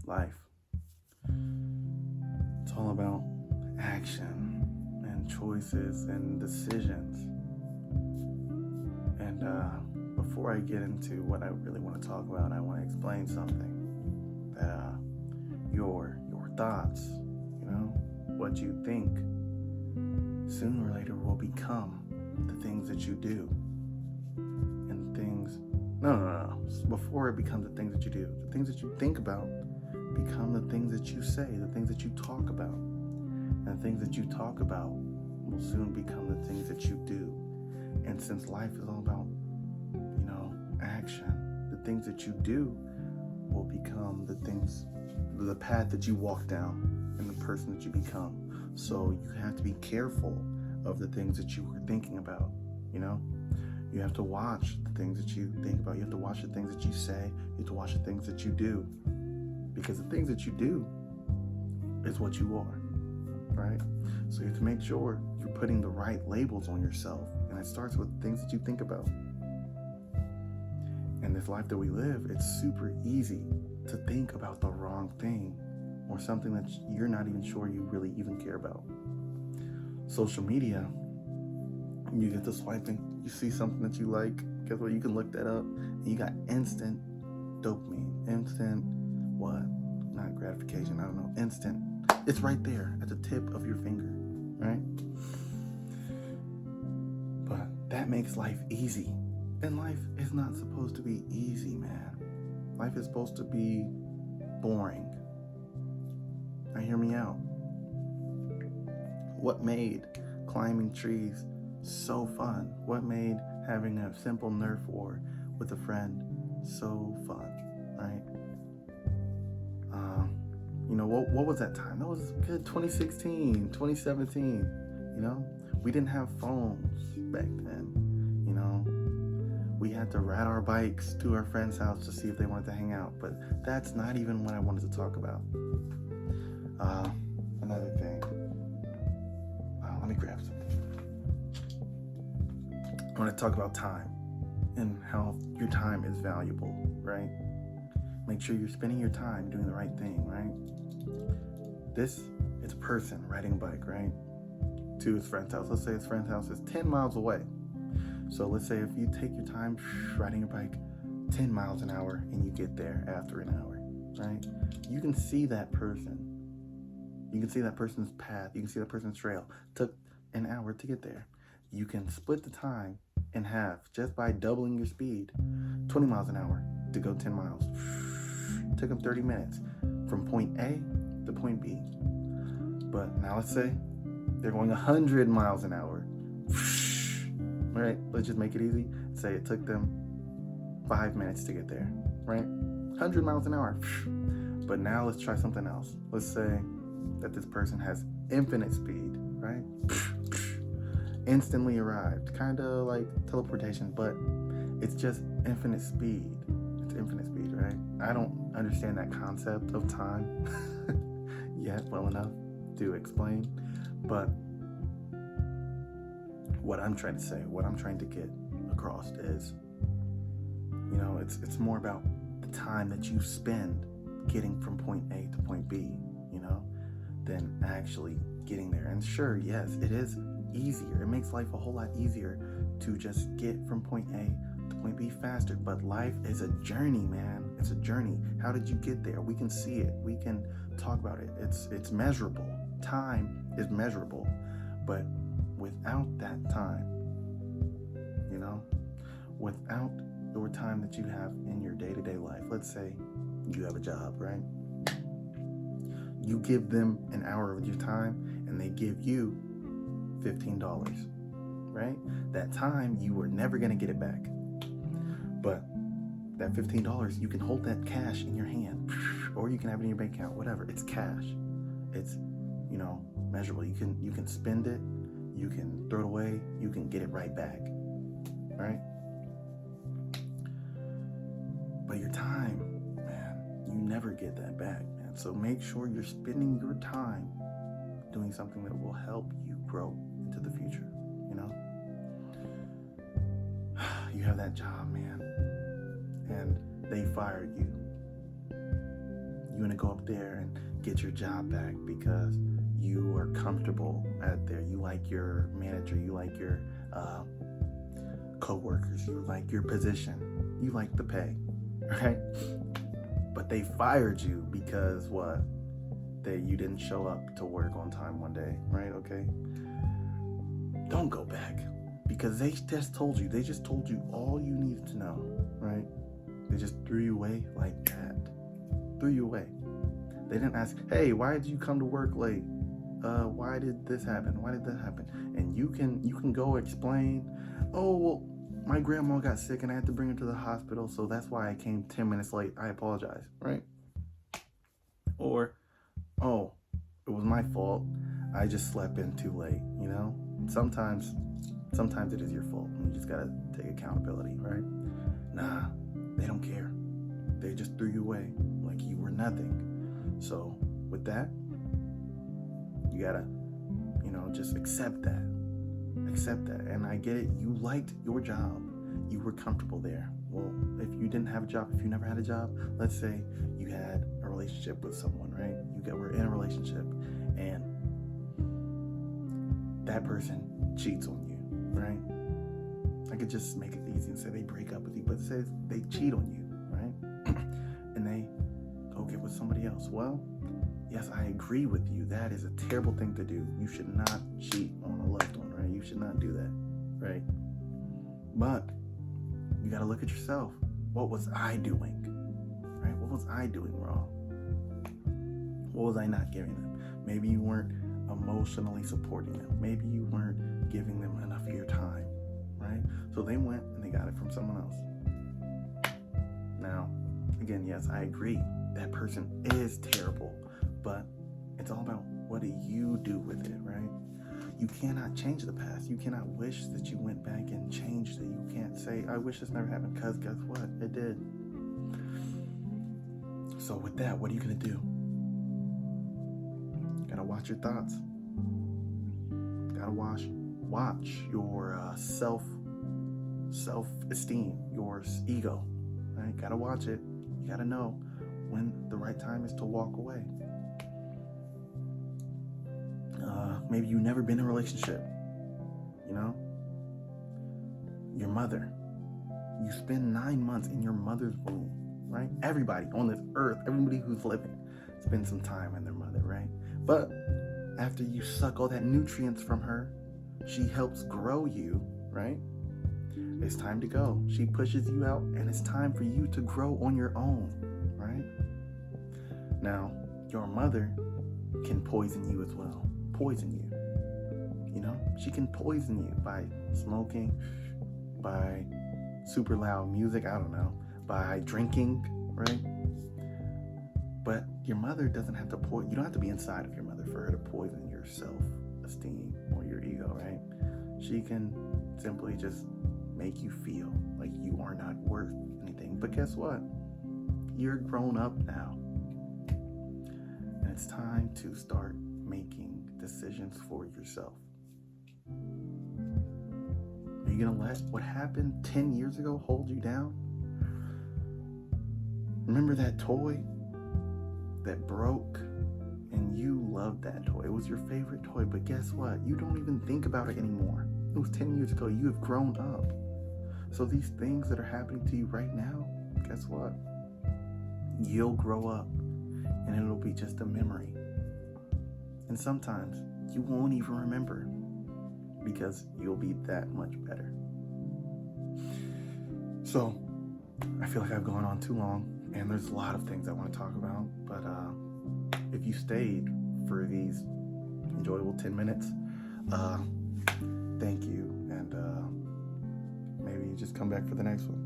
life. It's all about action and choices and decisions. And before I get into what I really want to talk about, I want to explain something that your thoughts, what you think, sooner or later will become the things that you do. And things, no. Before it becomes the things that you do, the things that you think about become the things that you say, the things that you talk about. And the things that you talk about will soon become the things that you do. And since life is all about, action, the things that you do will become the path that you walk down and the person that you become. So you have to be careful of the things that you are thinking about, You have to watch the things that you think about. You have to watch the things that you say. You have to watch the things that you do. Because the things that you do is what you are, right? So you have to make sure you're putting the right labels on yourself. And it starts with things that you think about. In this life that we live, it's super easy to think about the wrong thing or something that you're not even sure you really even care about. Social media, you get to swiping, you see something that you like, guess what? You can look that up, and you got instant dopamine, instant what? Not gratification, I don't know, instant. It's right there at the tip of your finger, right? But that makes life easy. And life is not supposed to be easy, man. Life is supposed to be boring. Now hear me out. What made climbing trees so fun? What made having a simple Nerf war with a friend so fun, right? What was that time? That was good 2016, 2017, We didn't have phones back then, We had to ride our bikes to our friend's house to see if they wanted to hang out, but that's not even what I wanted to talk about. Another thing. Let me grab something. I want to talk about time and how your time is valuable, right? Make sure you're spending your time doing the right thing, right? It's a person riding a bike, right? To his friend's house. Let's say his friend's house is 10 miles away. So let's say if you take your time riding your bike 10 miles an hour and you get there after an hour, right? You can see that person. You can see that person's path. You can see that person's trail. It took an hour to get there. You can split the time in half just by doubling your speed. 20 miles an hour to go 10 miles. It took them 30 minutes from point A to point B. But now let's say they're going 100 miles an hour. Right? Let's just make it easy. Say it took them 5 minutes to get there, right? 100 miles an hour. But now let's try something else. Let's say that this person has infinite speed, right? Instantly arrived. Kind of like teleportation, but it's just infinite speed. It's infinite speed, right? I don't understand that concept of time yet well enough to explain, but what I'm trying to say, what I'm trying to get across is, it's more about the time that you spend getting from point A to point B, than actually getting there. And sure, yes, it is easier. It makes life a whole lot easier to just get from point A to point B faster. But life is a journey, man. It's a journey. How did you get there? We can see it. We can talk about it. It's measurable. Time is measurable. But without that time, without your time that you have in your day-to-day life, let's say you have a job, right? You give them an hour of your time and they give you $15, right? That time, you were never going to get it back. But that $15, you can hold that cash in your hand or you can have it in your bank account, whatever. It's cash. It's, measurable. You can spend it, you can throw it away, you can get it right back, right? But your time, man, you never get that back, man. So make sure you're spending your time doing something that will help you grow into the future, You have that job, man, and they fired you. You want to go up there and get your job back because you are comfortable at there. You like your manager. You like your co-workers. You like your position. You like the pay, right? But they fired you because what? You didn't show up to work on time one day, right? Okay. Don't go back because they just told you all you needed to know, right? They just threw you away like that. Threw you away. They didn't ask, hey, why did you come to work late? Why did this happen? Why did that happen? And you can go explain, oh, well, my grandma got sick and I had to bring her to the hospital, so that's why I came 10 minutes late. I apologize, right? Or, oh, it was my fault. I just slept in too late, you know? Sometimes it is your fault and you just gotta take accountability, right? Nah, they don't care. They just threw you away like you were nothing. So with that, you gotta, just accept that. Accept that. And I get it. You liked your job. You were comfortable there. Well, if you didn't have a job, if you never had a job, let's say you had a relationship with someone, right? Were in a relationship and that person cheats on you, right? I could just make it easy and say they break up with you, but it says they cheat on you, right? And they go get with somebody else. Well, yes, I agree with you. That is a terrible thing to do. You should not cheat on a loved one, right? You should not do that, right? But you got to look at yourself. What was I doing, right? What was I doing wrong? What was I not giving them? Maybe you weren't emotionally supporting them. Maybe you weren't giving them enough of your time, right? So they went and they got it from someone else. Now, again, yes, I agree. That person is terrible, but it's all about what do you do with it, right? You cannot change the past. You cannot wish that you went back and changed it. You can't say, I wish this never happened, because guess what? It did. So with that, what are you going to do? Gotta watch your thoughts. Gotta watch your self-esteem, your ego, right? Gotta watch it. You gotta know when the right time is to walk away. Maybe you've never been in a relationship, your mother. You spend 9 months in your mother's womb, right? Everybody on this earth, everybody who's living, spends some time in their mother, right? But after you suck all that nutrients from her, she helps grow you, right? It's time to go. She pushes you out, and it's time for you to grow on your own, right? Now, your mother can poison you as well. Poison you. She can poison you by smoking, by super loud music, I don't know, by drinking, right? But your mother doesn't have to you don't have to be inside of your mother for her to poison your self-esteem or your ego, right? She can simply just make you feel like you are not worth anything. But guess what? You're grown up now. And it's time to start making decisions for yourself. Are you going to let what happened 10 years ago hold you down? Remember that toy that broke and you loved that toy? It was your favorite toy, but guess what? You don't even think about it anymore. It was 10 years ago. You have grown up. So these things that are happening to you right now, guess what? You'll grow up and it'll be just a memory. And sometimes you won't even remember because you'll be that much better. So I feel like I've gone on too long and there's a lot of things I want to talk about, but if you stayed for these enjoyable 10 minutes, thank you, and maybe just come back for the next one.